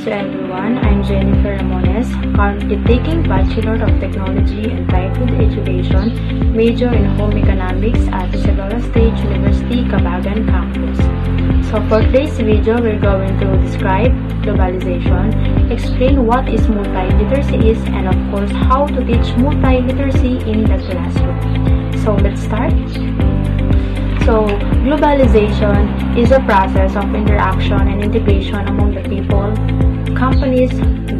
to everyone. I'm Jennifer Ramones, currently taking Bachelor of Technology and Titled Education, major in Home Economics at Isabela State University, Cabagan Campus. So for today's video, we're going to describe globalization, explain what is multiliteracy is, and of course, how to teach multiliteracy in the classroom. So let's start. So, globalization is a process of interaction and integration among the people, companies,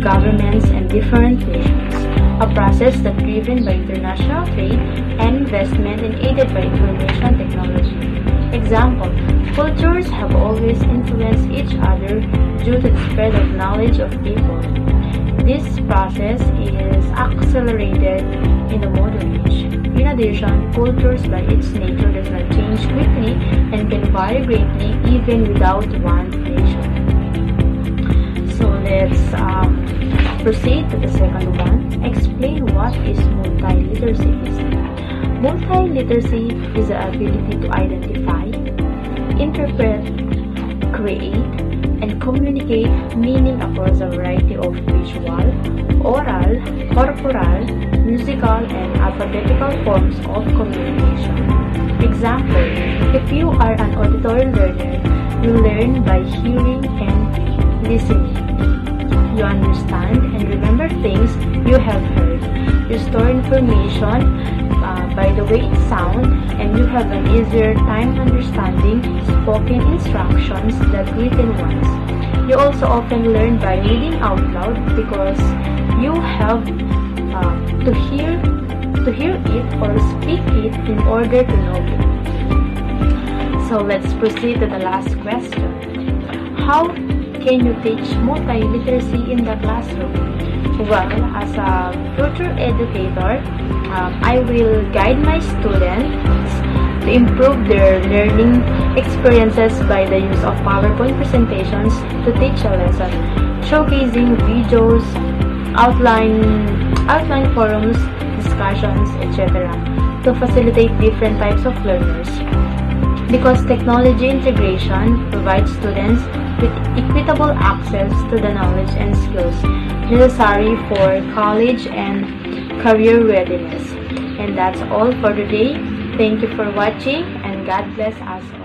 governments, and different nations. A process that's driven by international trade and investment and aided by information technology. Example, cultures have always influenced each other due to the spread of knowledge of people. This process is accelerated in the modern age. In addition, cultures by its nature does not change quickly and can vary greatly even without one nation. So let's proceed to the second one. Explain what is multiliteracy is. Multiliteracy is the ability to identify, interpret, create, and communicate meaning across a variety of visual, oral, corporal, musical, and alphabetical forms of communication. Example, if you are an auditory learner, you learn by hearing and listening. You understand and remember things you have heard. You store information by the way it sounds, and you have an easier time understanding spoken instructions than written ones. You also often learn by reading out loud because you have to hear it or speak it in order to know it. So let's proceed to the last question. How can you teach multiliteracy in the classroom? Well, as a future educator, I will guide my students to improve their learning experiences by the use of PowerPoint presentations to teach a lesson, showcasing videos, outline forums, discussions, etc. to facilitate different types of learners. Because technology integration provides students with equitable access to the knowledge and skills necessary for college and career readiness. And that's all for today. Thank you for watching, and God bless us all.